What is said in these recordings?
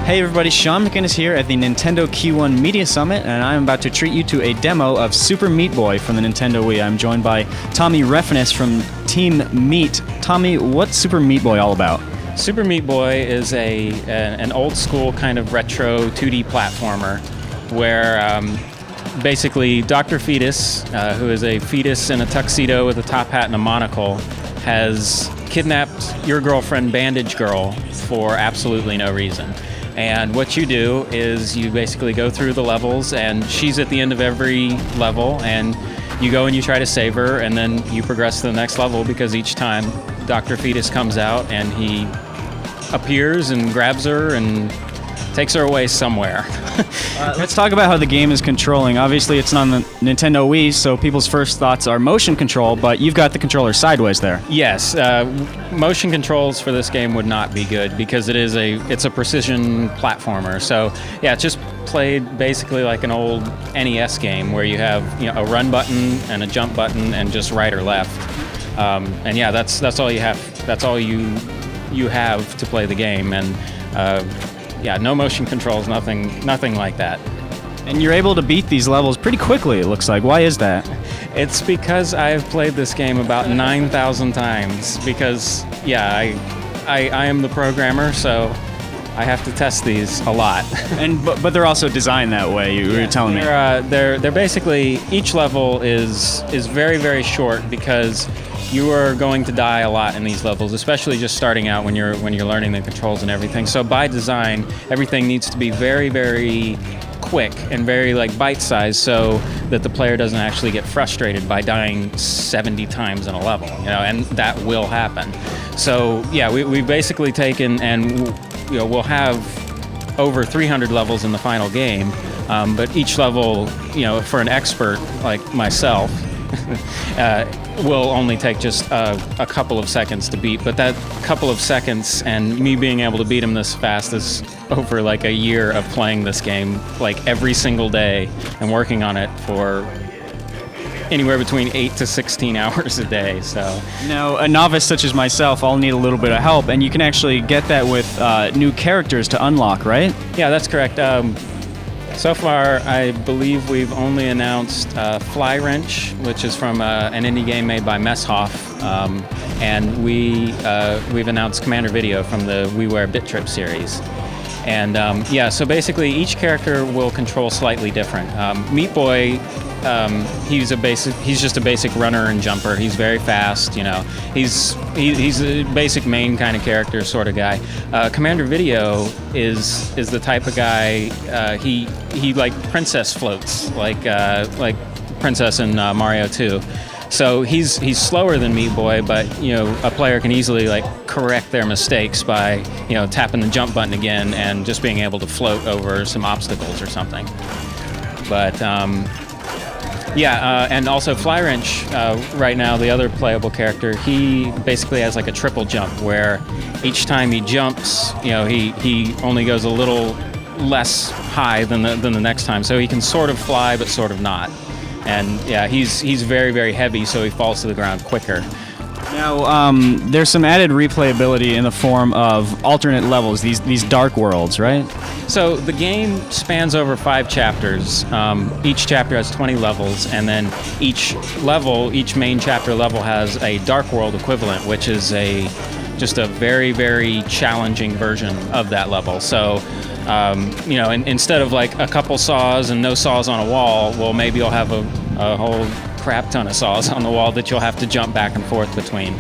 Hey everybody, Sean McInnes here at the Nintendo Q1 Media Summit, and I'm about to treat you to a demo of Super Meat Boy from the Nintendo Wii. I'm joined by Tommy Refness from Team Meat. Tommy, what's Super Meat Boy all about? Super Meat Boy is an old school kind of retro 2D platformer where basically Dr. Fetus, who is a fetus in a tuxedo with a top hat and a monocle, has kidnapped your girlfriend Bandage Girl for absolutely no reason. And what you do is you basically go through the levels, and she's at the end of every level, and you go and you try to save her, and then you progress to the next level because each time Dr. Fetus comes out and he appears and grabs her and takes her away somewhere. Let's talk about how the game is controlling. Obviously, it's on the Nintendo Wii, so people's first thoughts are motion control, but you've got the controller sideways there. Yes, motion controls for this game would not be good because it's a precision platformer. So yeah, it's just played basically like an old NES game where you have a run button and a jump button and just right or left. And yeah, that's all you have. That's all you have to play the game. And yeah, no motion controls, nothing like that. And you're able to beat these levels pretty quickly, it looks like. Why is that? It's because I've played this game about 9,000 times. Because, yeah, I am the programmer, so I have to test these a lot. But they're also designed that way. You were telling me. They're basically, each level is very, very short because you are going to die a lot in these levels, especially just starting out when you're learning the controls and everything. So by design, everything needs to be very, very quick and very bite-sized, so that the player doesn't actually get frustrated by dying 70 times in a level. And that will happen. So yeah, we've basically taken, and we'll have over 300 levels in the final game, but each level, for an expert like myself, will only take just a couple of seconds to beat. But that couple of seconds and me being able to beat him this fast is over a year of playing this game every single day and working on it for anywhere between 8 to 16 hours a day. So now, a novice such as myself, I'll need a little bit of help, and you can actually get that with new characters to unlock, right? Yeah, that's correct. So far, I believe we've only announced Fly Wrench, which is from an indie game made by Messhoff, and we've announced Commander Video from the WiiWare Bit Trip series. And yeah, so basically each character will control slightly different. Meat Boy, he's just a basic runner and jumper. He's very fast, He's a basic main kind of character sort of guy. Commander Video is the type of guy, he princess floats, like Princess in Mario 2. So he's slower than Meat Boy, but a player can easily correct their mistakes by tapping the jump button again and just being able to float over some obstacles or something. But yeah, and also Fly Wrench, right now, the other playable character, he basically has a triple jump where each time he jumps, he only goes a little less high than the next time. So he can sort of fly, but sort of not. And yeah, he's very, very heavy, so he falls to the ground quicker. Now, there's some added replayability in the form of alternate levels, these dark worlds, right? So the game spans over 5 chapters. Each chapter has 20 levels, and then each main chapter level has a dark world equivalent, which is just a very, very challenging version of that level. So instead of a couple saws and no saws on a wall, well, maybe you'll have a whole crap ton of saws on the wall that you'll have to jump back and forth between.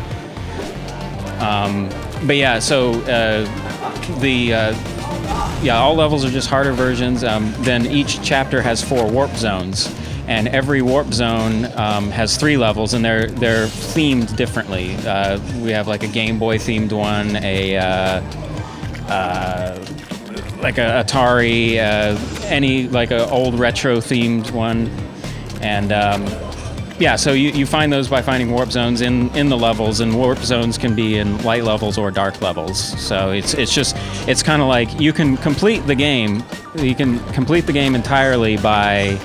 But yeah, so all levels are just harder versions. Then each chapter has 4 warp zones, and every warp zone has 3 levels, and they're themed differently. We have a Game Boy themed one, a Atari, any a old retro themed one, and yeah, so you find those by finding warp zones in the levels, and warp zones can be in light levels or dark levels. So it's kind of you can complete the game. You can complete the game entirely by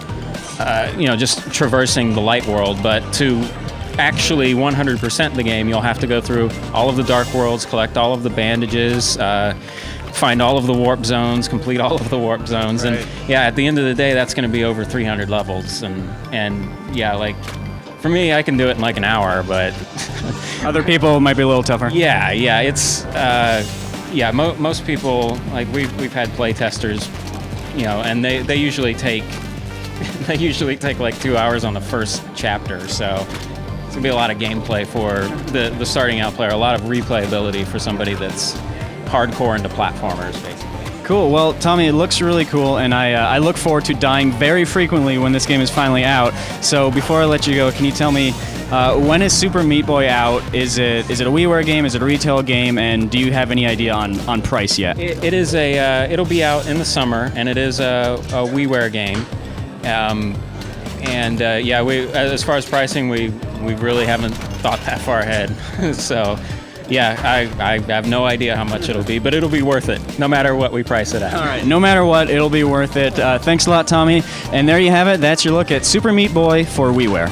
just traversing the light world, but to actually 100% the game, you'll have to go through all of the dark worlds, collect all of the bandages, find all of the warp zones, complete all of the warp zones, Right. and yeah, at the end of the day, that's going to be over 300 levels, and yeah, like for me, I can do it in like an hour, but Other people might be a little tougher. yeah, it's most people, like we've had play testers, you know, and they usually take like 2 hours on the first chapter, so it's gonna be a lot of gameplay for the starting out player, a lot of replayability for somebody that's hardcore into platformers, basically. Cool. Well, Tommy, it looks really cool, and I look forward to dying very frequently when this game is finally out. So before I let you go, can you tell me when is Super Meat Boy out? Is it a WiiWare game? Is it a retail game? And do you have any idea on price yet? It is it'll be out in the summer, and it is a WiiWare game. As far as pricing, we really haven't thought that far ahead. So, yeah, I have no idea how much it'll be, but it'll be worth it, no matter what we price it at. All right, no matter what, it'll be worth it. Thanks a lot, Tommy. And there you have it. That's your look at Super Meat Boy for WiiWare.